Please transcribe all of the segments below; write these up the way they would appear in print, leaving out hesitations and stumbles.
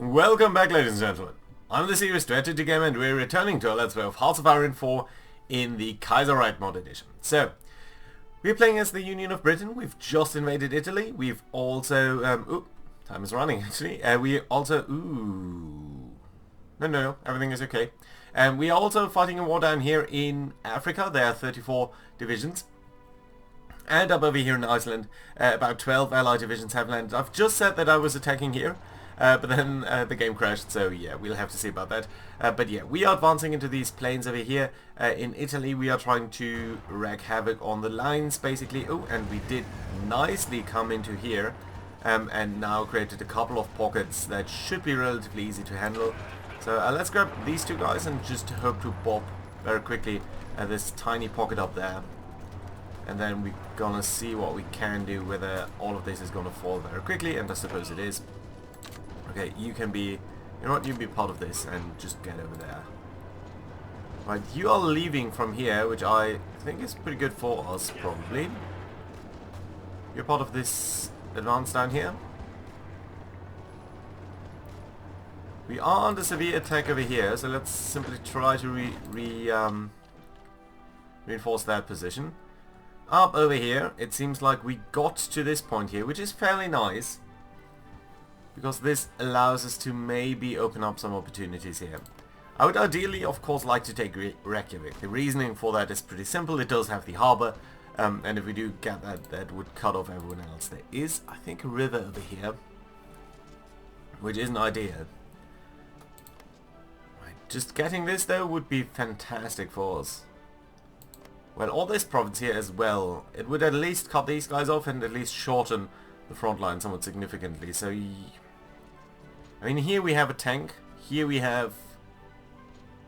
Welcome back, ladies and gentlemen. I'm the serious strategy gamer and we're returning to our Let's Play of Hearts of Iron 4 in the Kaiserreich mod edition. So, we're playing as the Union of Britain. We've just invaded Italy. We've also... time is running actually. We also... No, everything is okay. And we are also fighting a war down here in Africa. There are 34 divisions. And up over here in Iceland, about 12 allied divisions have landed. I've just said that I was attacking here. But then the game crashed, so yeah, we'll have to see about that. But yeah, we are advancing into these plains over here. In Italy, we are trying to wreak havoc on the lines, basically. Oh, and we did nicely come into here. And now created a couple of pockets that should be relatively easy to handle. So let's grab these two guys and just hope to pop very quickly this tiny pocket up there. And then we're gonna see what we can do, whether all of this is gonna fall very quickly, and I suppose it is. Okay, you can be, you know what, you be part of this and just get over there. Right, you are leaving from here, which I think is pretty good for us, probably. You're part of this advance down here. We are under severe attack over here, so let's simply try to reinforce that position. Up over here, it seems like we got to this point here, which is fairly nice. Because this allows us to maybe open up some opportunities here. I would ideally, of course, like to take Reykjavik. The reasoning for that is pretty simple. It does have the harbour, and if we do get that, that would cut off everyone else. There is, I think, a river over here, which isn't ideal. Right, just getting this, though, would be fantastic for us. Well, all this province here as well, it would at least cut these guys off and at least shorten the front line somewhat significantly. So, I mean, here we have a tank. Here we have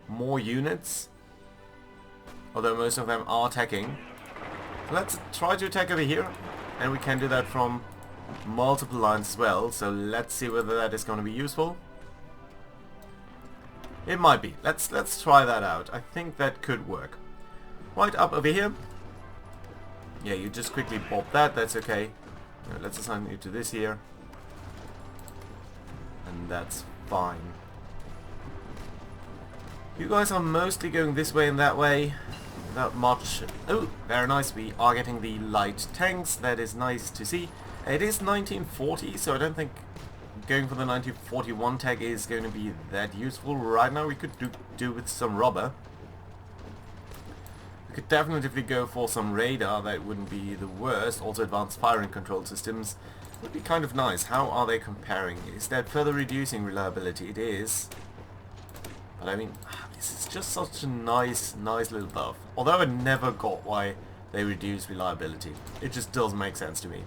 more units, although most of them are attacking. So let's try to attack over here, and we can do that from multiple lines as well. So let's see whether that is going to be useful. It might be. Let's try that out. I think that could work. Right, up over here. Yeah, you just quickly bob that. That's okay. Let's assign you to this here. And that's fine. You guys are mostly going this way and that way. Not much. Oh, very nice. We are getting the light tanks. That is nice to see. It is 1940, so I don't think going for the 1941 tag is going to be that useful. Right now we could do with some rubber. We could definitely go for some radar. That wouldn't be the worst. Also advanced firing control systems would be kind of nice. How are they comparing? Is that further reducing reliability? It is. But I mean, this is just such a nice little buff. Although I never got why they reduce reliability. It just doesn't make sense to me.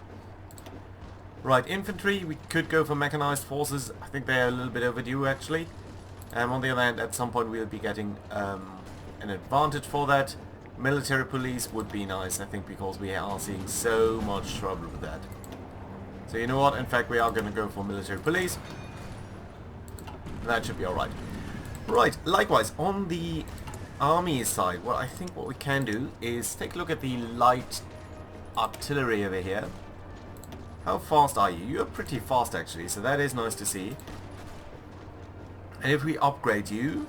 Right, infantry, we could go for mechanized forces. I think they're a little bit overdue actually. On the other hand, at some point we'll be getting an advantage for that. Military police would be nice, I think, because we are seeing so much trouble with that. So you know what, in fact we are going to go for military police. That should be alright. Right, likewise, on the army side, well, I think what we can do is take a look at the light artillery over here. How fast are you? You're pretty fast actually, so that is nice to see. And if we upgrade you...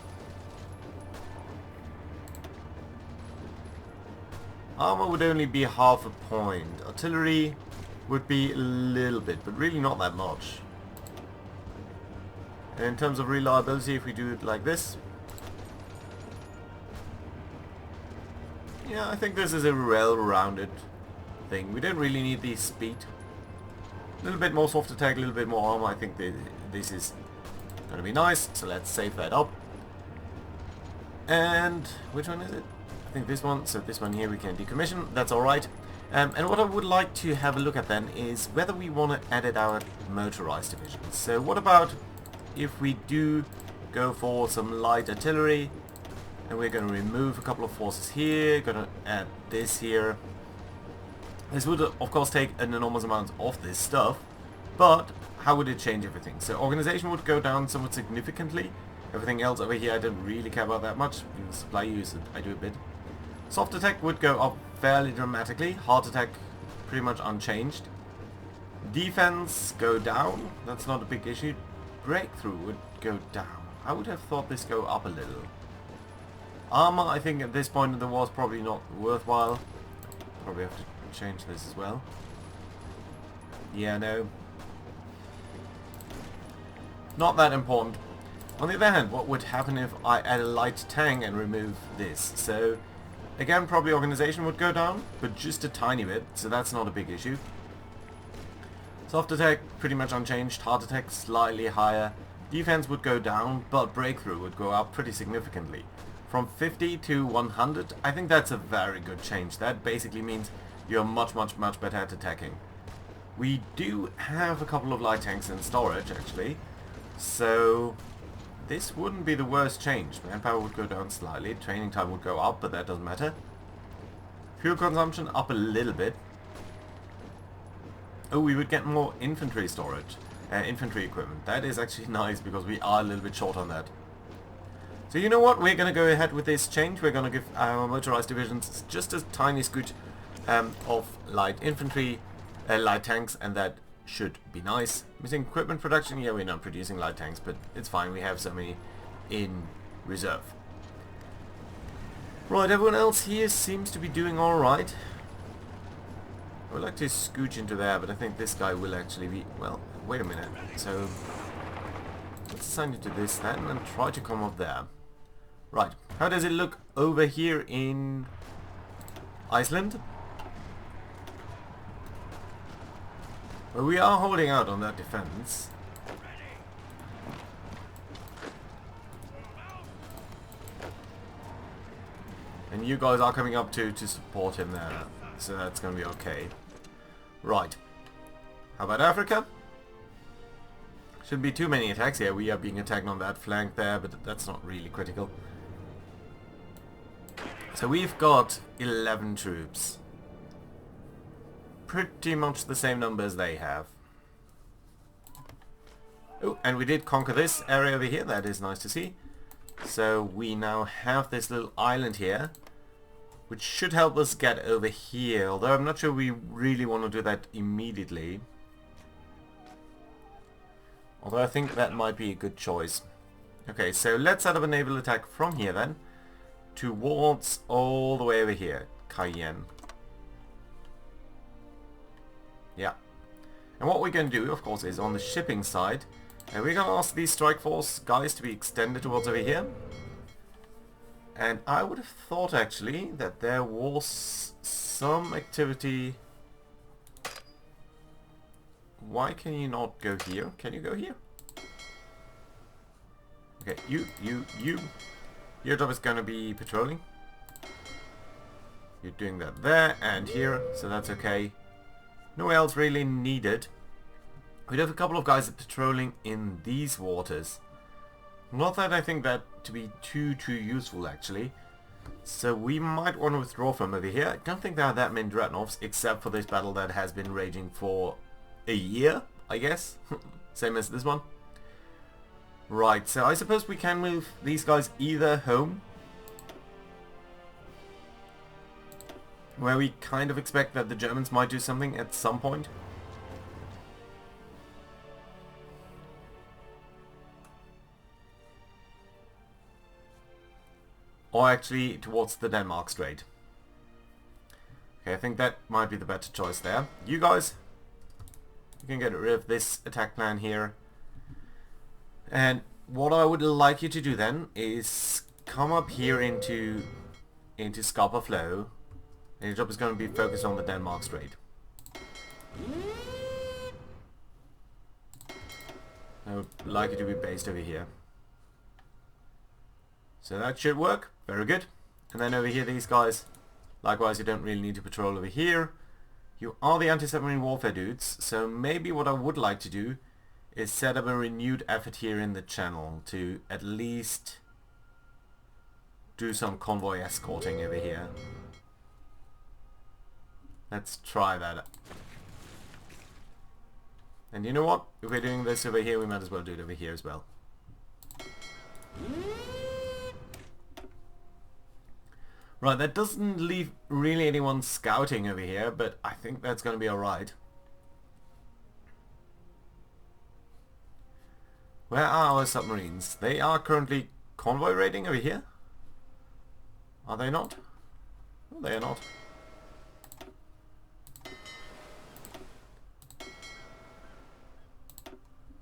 Armor would only be half a point. Artillery would be a little bit, but really not that much. And in terms of reliability, if we do it like this... Yeah, I think this is a well-rounded thing. We don't really need the speed. A little bit more soft attack, a little bit more armor. I think this is going to be nice, so let's save that up. And which one is it? I think this one. So this one here we can decommission. That's alright. And what I would like to have a look at then is whether we want to edit our motorized divisions. So what about if we do go for some light artillery, and we're going to remove a couple of forces here, going to add this here. This would of course take an enormous amount of this stuff, but how would it change everything? So organization would go down somewhat significantly. Everything else over here I don't really care about that much. Supply use I do a bit. Soft attack would go up fairly dramatically. Hard attack pretty much unchanged. Defense go down. That's not a big issue. breakthrough would go down. I would have thought this go up a little. Armor, I think at this point in the war is probably not worthwhile. Probably have to change this as well. Yeah, no. Not that important. On the other hand, what would happen if I add a light tank and remove this? So, again, probably organization would go down, but just a tiny bit, so that's not a big issue. Soft attack, pretty much unchanged. Hard attack, slightly higher. Defense would go down, but breakthrough would go up pretty significantly. From 50 to 100, I think that's a very good change. That basically means you're much better at attacking. We do have a couple of light tanks in storage, actually. So, this wouldn't be the worst change. Manpower would go down slightly. Training time would go up, but that doesn't matter. Fuel consumption up a little bit. Oh, we would get more infantry storage. Infantry equipment. That is actually nice, because we are a little bit short on that. So you know what, we're going to go ahead with this change. We're going to give our motorized divisions just a tiny scoot of light infantry, light tanks, and that should be nice. Missing equipment production, yeah, we're not producing light tanks, but it's fine, we have so many in reserve. Right, everyone else here seems to be doing alright. I would like to scooch into there, but I think this guy will actually be... Well, wait a minute. So, let's assign you to this then, and try to come up there. Right, how does it look over here in Iceland? Well, we are holding out on that defense. And you guys are coming up to support him there, so that's going to be okay. Right. How about Africa? Shouldn't be too many attacks here. We are being attacked on that flank there, but that's not really critical. So we've got 11 troops. Pretty much the same number as they have. Oh, and we did conquer this area over here. That is nice to see. So we now have this little island here, which should help us get over here. Although I'm not sure we really want to do that immediately. Although I think that might be a good choice. Okay, so let's set up a naval attack from here then, towards all the way over here, Cayenne. Yeah. And what we're going to do, of course, is on the shipping side, and we're going to ask these strike force guys to be extended towards over here. And I would have thought, actually, that there was some activity... Why can you not go here? Can you go here? Okay, you. Your job is going to be patrolling. You're doing that there and here, so that's okay. No else really needed. We'd have a couple of guys patrolling in these waters. Not that I think that to be too useful, actually. So we might want to withdraw from over here. I don't think there are that many dreadnoughts, except for this battle that has been raging for a year, I guess. Same as this one. Right, so I suppose we can move these guys either home, where we kind of expect that the Germans might do something at some point. Or actually towards the Denmark Strait. Okay, I think that might be the better choice there. You guys, you can get rid of this attack plan here. And what I would like you to do then is come up here into Scapa Flow. And your job is going to be focused on the Denmark Strait. I would like you to be based over here. So that should work. Very good. And then over here, these guys. Likewise, you don't really need to patrol over here. You are the anti-submarine warfare dudes. So maybe what I would like to do is set up a renewed effort here in the channel to at least do some convoy escorting over here. Let's try that. And you know what? If we're doing this over here, we might as well do it over here as well. Right, that doesn't leave really anyone scouting over here, but I think that's going to be alright. Where are our submarines? They are currently convoy raiding over here. Are they not? No, they are not.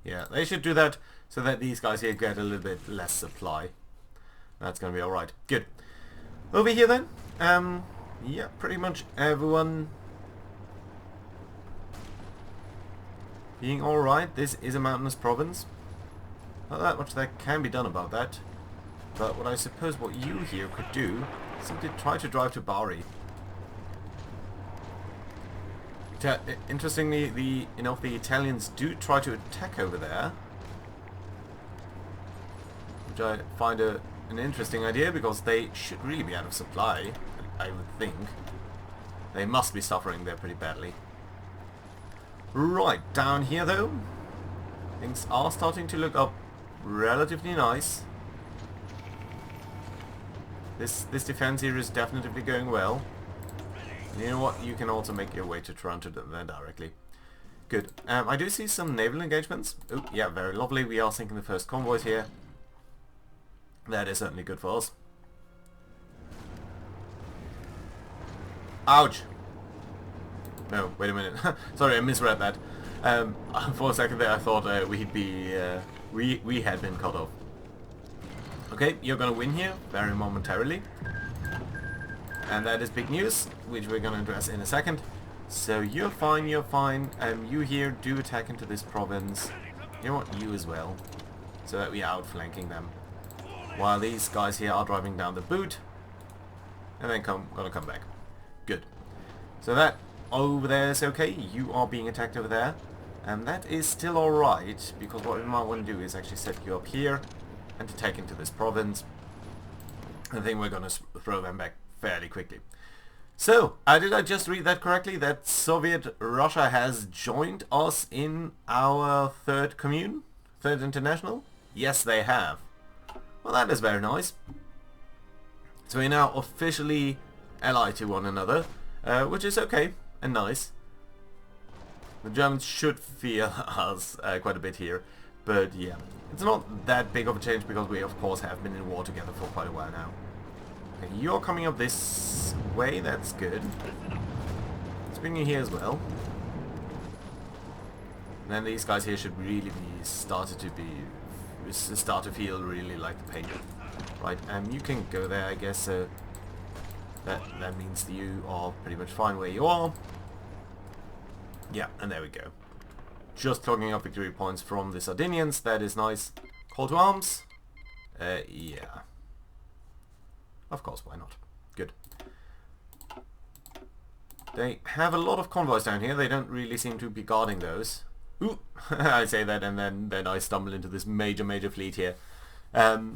Yeah, they should do that so that these guys here get a little bit less supply. That's gonna be alright. Good. Over here then, yeah, pretty much everyone being alright. This is a mountainous province. Not that much that can be done about that. But what I suppose what you here could do is simply try to drive to Bari. Interestingly, the Italians do try to attack over there, which I find an interesting idea because they should really be out of supply. I would think they must be suffering there pretty badly. Right, down here though, things are starting to look up relatively nice. This defense here is definitely going well. And you know what? You can also make your way to Toronto then directly. Good. I do see some naval engagements. Oh, yeah, very lovely. We are sinking the first convoys here. That is certainly good for us. Ouch! No, wait a minute. Sorry, I misread that. For a second there, I thought we'd be we had been cut off. Okay, you're gonna win here very momentarily, and that is big news, which we're gonna address in a second. So you're fine, you're fine. You here do attack into this province. You know what? You as well, so that we are outflanking them, while these guys here are driving down the boot, and then gonna come back. Good. So that over there is okay. You are being attacked over there, and that is still alright, because what we might want to do is actually set you up here and attack into this province. I think we're gonna throw them back fairly quickly. So, did I just read that correctly? That Soviet Russia has joined us in our third commune? Third international? Yes, they have. Well, that is very nice. So we're now officially allied to one another, which is okay and nice. The Germans should fear us quite a bit here, but yeah, it's not that big of a change because we of course have been in war together for quite a while now. Okay, you're coming up this way, that's good. Let's bring you here as well. And then these guys here should really be start to feel really like the pain. Right, you can go there, I guess. So that means that you are pretty much fine where you are. Yeah, and there we go. Just clogging up victory points from the Sardinians. That is nice. Call to arms. Yeah. Of course, why not? Good. They have a lot of convoys down here. They don't really seem to be guarding those. Ooh, I say that and then I stumble into this major fleet here.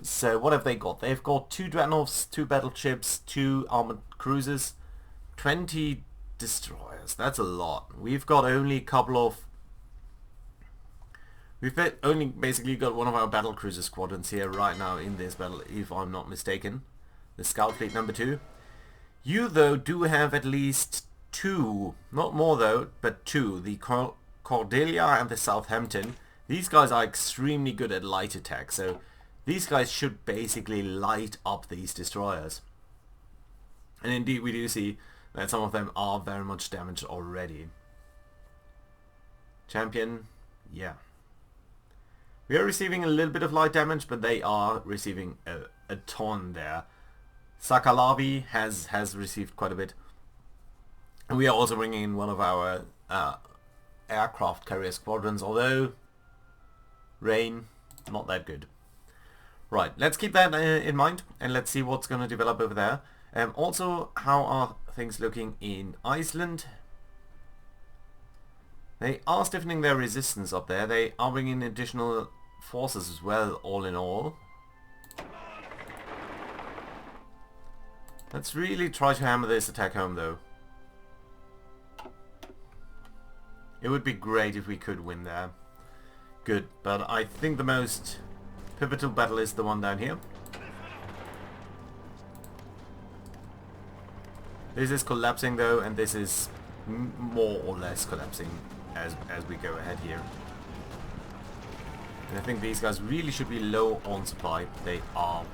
So what have they got? They've got 2 dreadnoughts, 2 battleships, 2 armored cruisers, 20 destroyers. That's a lot. We've got only a couple of... We've only basically got one of our battle cruiser squadrons here right now in this battle, if I'm not mistaken. The Scout Fleet number 2. You, though, do have at least 2, not more though, but 2. The Cordelia and the Southampton. These guys are extremely good at light attack, so these guys should basically light up these destroyers. And indeed we do see that some of them are very much damaged already. Champion, yeah. We are receiving a little bit of light damage, but they are receiving a ton there. Sakalavi has received quite a bit. And we are also bringing in one of our aircraft carrier squadrons, although rain, not that good. Right, let's keep that in mind, and let's see what's going to develop over there. Also, how are things looking in Iceland? They are stiffening their resistance up there. They are bringing in additional forces as well, all in all. Let's really try to hammer this attack home, though. It would be great if we could win there. Good, but I think the most pivotal battle is the one down here. This is collapsing though, and this is more or less collapsing as we go ahead here. And I think these guys really should be low on supply. They are.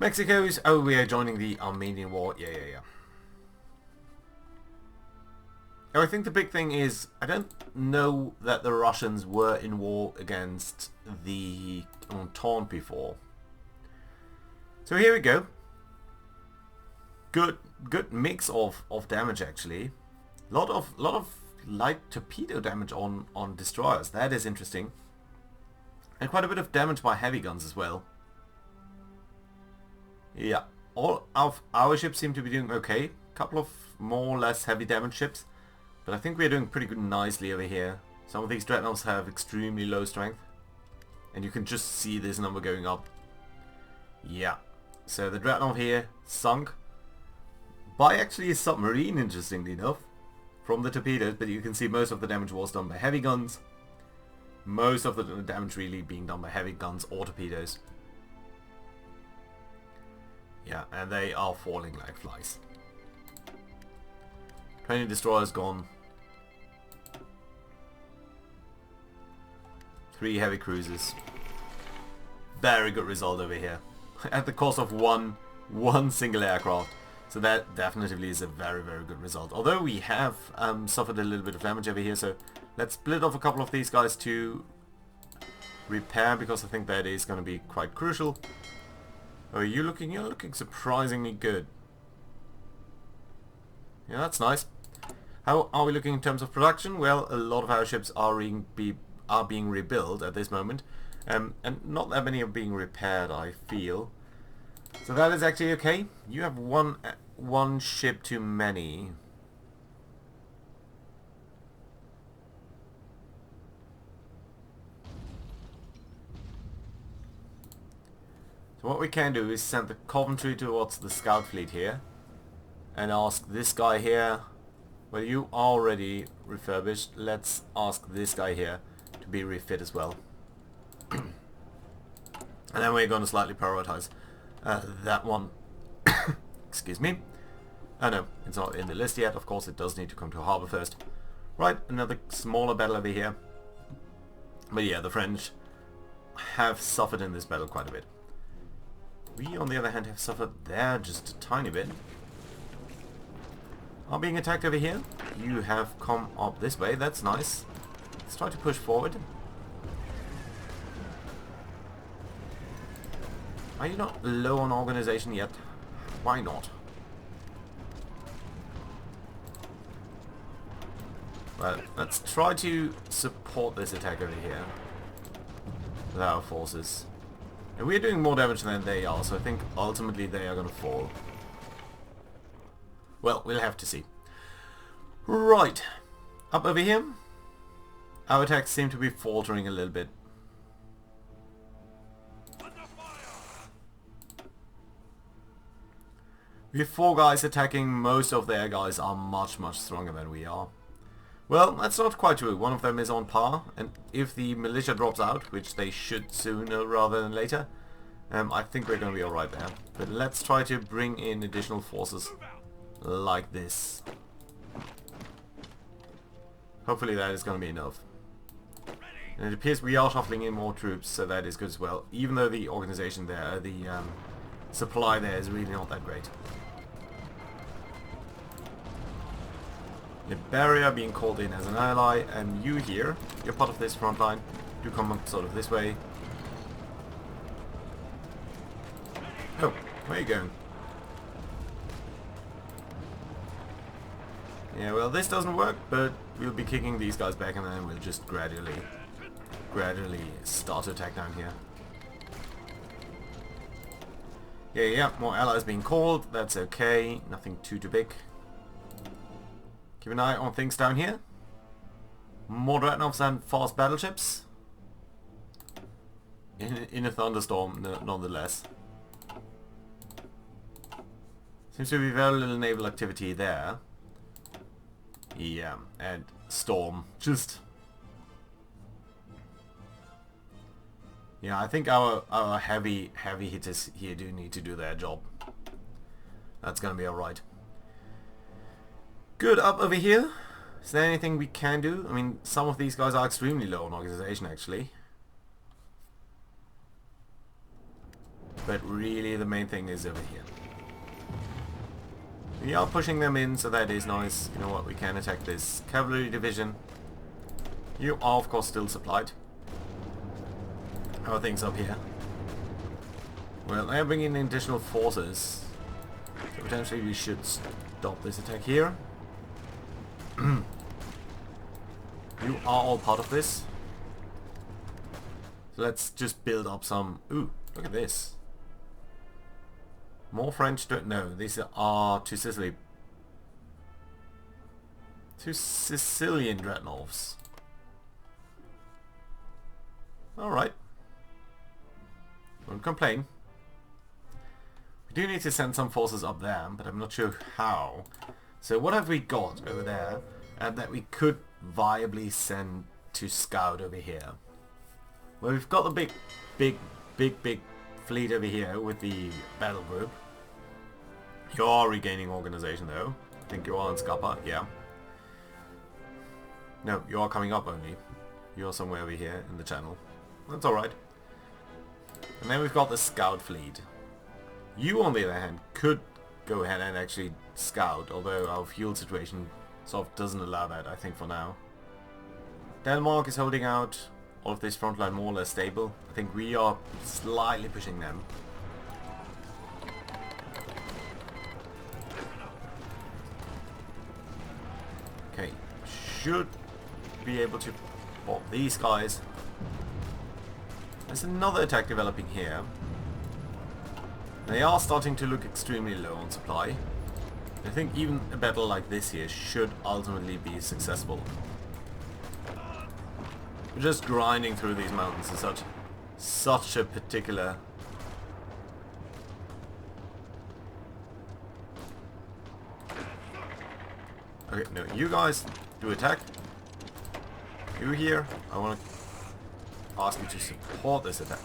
Mexico's... Oh, we are joining the Armenian War. Yeah. Oh, I think the big thing is, I don't know that the Russians were in war against the Entente before. So here we go. Good mix of damage actually. Lot of light torpedo damage on destroyers. That is interesting. And quite a bit of damage by heavy guns as well. Yeah, all of our ships seem to be doing okay. Couple of more or less heavy damage ships. But I think we're doing pretty good nicely over here. Some of these dreadnoughts have extremely low strength. And you can just see this number going up. Yeah. So the dreadnought here sunk by actually a submarine, interestingly enough, from the torpedoes. But you can see most of the damage was done by heavy guns. Most of the damage really being done by heavy guns or torpedoes. Yeah, and they are falling like flies. 20 destroyers gone. 3 heavy cruisers. Very good result over here. At the cost of one single aircraft. So that definitely is a very good result. Although we have suffered a little bit of damage over here, so let's split off a couple of these guys to repair, because I think that is going to be quite crucial. Oh, you're looking surprisingly good. Yeah, that's nice. How are we looking in terms of production? Well, a lot of our ships are being rebuilt at this moment. And not that many are being repaired, I feel. So that is actually okay. You have one ship too many. So what we can do is send the Coventry towards the scout fleet here. And ask this guy here. Well, you already refurbished. Let's ask this guy here to be refit as well. And then we're going to slightly prioritize that one. Excuse me. Oh no, it's not in the list yet. Of course, it does need to come to harbour first. Right, another smaller battle over here. But yeah, the French have suffered in this battle quite a bit. We, on the other hand, have suffered there just a tiny bit. Are being attacked over here. You have come up this way. That's nice. Let's try to push forward. Are you not low on organization yet? Why not? Well, let's try to support this attack over here with our forces. And we're doing more damage than they are, so I think ultimately they are going to fall. Well, we'll have to see. Right. Up over here. Our attacks seem to be faltering a little bit. We have 4 guys attacking. Most of their guys are much stronger than we are. Well, that's not quite true. One of them is on par. And if the militia drops out, which they should sooner rather than later, I think we're going to be alright there. But let's try to bring in additional forces like this. Hopefully that is going to be enough. And it appears we are shuffling in more troops, so that is good as well. Even though the organization there, the supply there is really not that great. Liberia being called in as an ally, and you here, you're part of this front line. Do come up sort of this way. Oh, where are you going? Yeah, well, this doesn't work, but we'll be kicking these guys back, and then we'll just gradually start to attack down here. Yeah, more allies being called. That's okay. Nothing too big. Keep an eye on things down here. More dreadnoughts and fast battleships. In a thunderstorm, nonetheless. Seems to be very little naval activity there. Yeah, and storm. Just... yeah, I think our heavy hitters here do need to do their job. That's gonna be alright. Good, up over here. Is there anything we can do? I mean, some of these guys are extremely low on organization actually. But really the main thing is over here. We are pushing them in, so that is nice. You know what, we can attack this cavalry division. You are of course still supplied. How are things up here? Well, they're bringing in additional forces. So potentially we should stop this attack here. You are all part of this. So let's just build up some... Ooh, look at this. More French... No, these are to Sicily. Two Sicilian dreadnoughts. Alright. Won't complain. We do need to send some forces up there, but I'm not sure how. So what have we got over there that we could viably send to scout over here? Well, we've got the big fleet over here with the battle group. You are regaining organization though. I think you are in Scapa, yeah. No, you are coming up only. You're somewhere over here in the channel. That's alright. And then we've got the scout fleet. You, on the other hand, could go ahead and actually scout, although our fuel situation sort of doesn't allow that, I think, for now. Denmark is holding out. All of this front line more or less stable. I think we are slightly pushing them. Okay, should be able to pop these guys. There's another attack developing here. They are starting to look extremely low on supply. I think even a battle like this here should ultimately be successful. We're just grinding through these mountains in such a particular... Okay, no, you guys do attack. You here, I want to ask you to support this attack.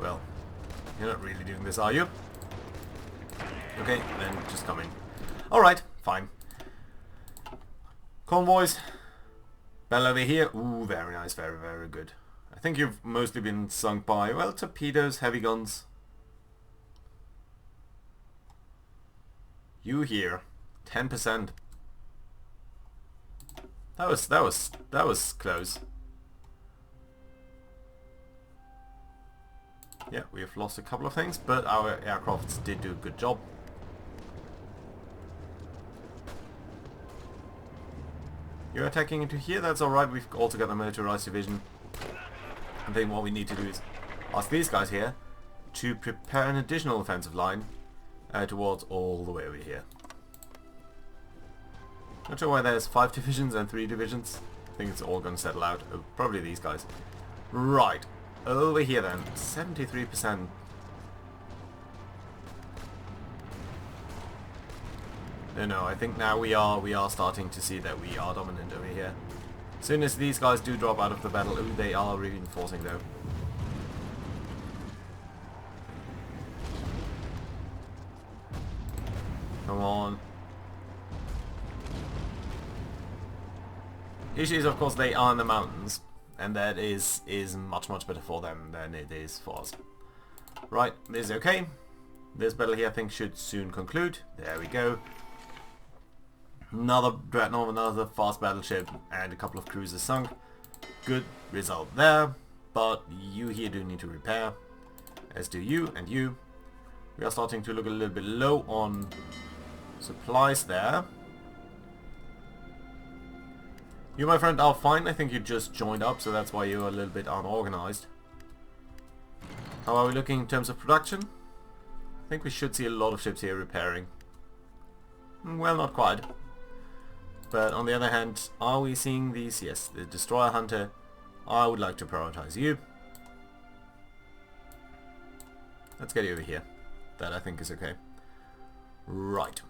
Well, you're not really doing this, are you? Okay, then just come in. Alright, fine. Convoys. Battle over here. Ooh, very nice, very, very good. I think you've mostly been sunk by, well, torpedoes, heavy guns. You here. 10%. That was close. Yeah, we have lost a couple of things, but our aircrafts did do a good job. You're attacking into here, that's alright, we've also got a militarized division. I think what we need to do is ask these guys here to prepare an additional offensive line towards all the way over here. Not sure why there's 5 divisions and 3 divisions. I think it's all going to settle out. Oh, probably these guys. Right. Over here then. 73%. No, I think now we are starting to see that we are dominant over here. As soon as these guys do drop out of the battle, ooh, they are reinforcing though. Come on. Issue is, of course, they are in the mountains, and that is much better for them than it is for us. Right, this is okay. This battle here I think should soon conclude. There we go. Another dreadnought, another fast battleship, and a couple of cruisers sunk. Good result there, but you here do need to repair, as do you and you. We are starting to look a little bit low on supplies there. You, my friend, are fine. I think you just joined up, so that's why you're a little bit unorganized. How are we looking in terms of production? I think we should see a lot of ships here repairing. Well, not quite. But on the other hand, are we seeing these? Yes, the Destroyer Hunter. I would like to prioritize you. Let's get you over here. That I think is okay. Right.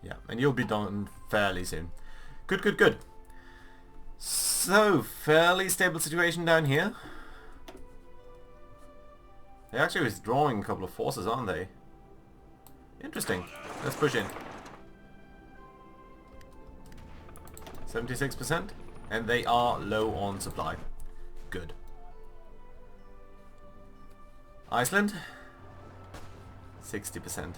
Yeah, and you'll be done fairly soon. Good. So, fairly stable situation down here. They're actually withdrawing a couple of forces, aren't they? Interesting. Let's push in. 76%. And they are low on supply. Good. Iceland? 60%.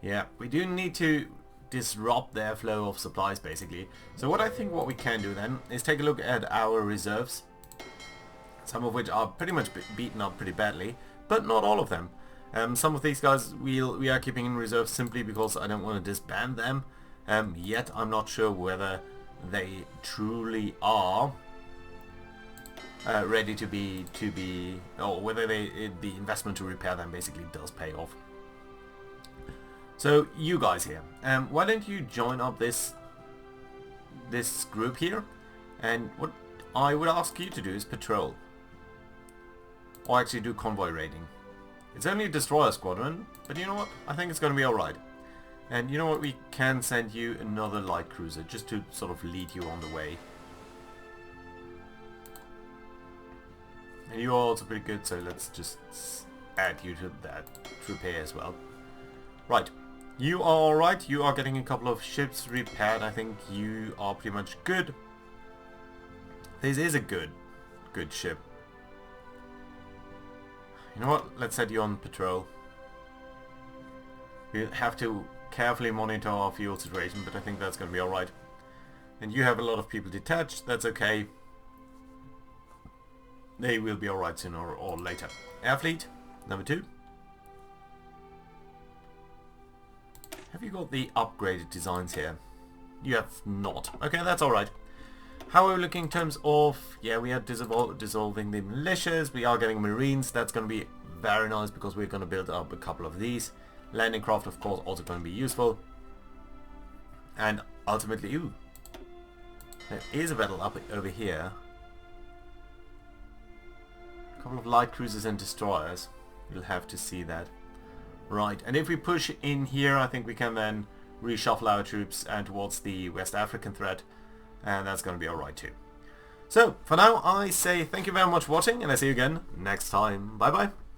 Yeah, we do need to disrupt their flow of supplies basically. So what we can do then is take a look at our reserves. Some of which are pretty much beaten up pretty badly, but not all of them. Some of these guys we are keeping in reserve simply because I don't want to disband them. Yet I'm not sure whether they truly are ready to be, or whether the investment to repair them basically does pay off. So you guys here, why don't you join up this group here, and what I would ask you to do is patrol, or actually do convoy raiding. It's only a destroyer squadron, but you know what? I think it's going to be alright. And you know what? We can send you another light cruiser just to sort of lead you on the way. And you are also pretty good, so let's just add you to that troop here as well. Right. You are alright. You are getting a couple of ships repaired. I think you are pretty much good. This is a good ship. You know what? Let's set you on patrol. We'll have to carefully monitor our fuel situation, but I think that's going to be alright. And you have a lot of people detached. That's okay. They will be alright sooner or later. Air Fleet, number 2. Have you got the upgraded designs here? You have not. Okay, that's alright. How are we looking in terms of... Yeah, we are dissolving the militias. We are getting marines. That's going to be very nice because we're going to build up a couple of these. Landing craft, of course, also going to be useful. And ultimately... Ooh. There is a battle up over here. A couple of light cruisers and destroyers. You'll have to see that. Right, and if we push in here, I think we can then reshuffle our troops and towards the West African threat, and that's going to be alright too. So, for now, I say thank you very much for watching, and I see you again next time. Bye bye.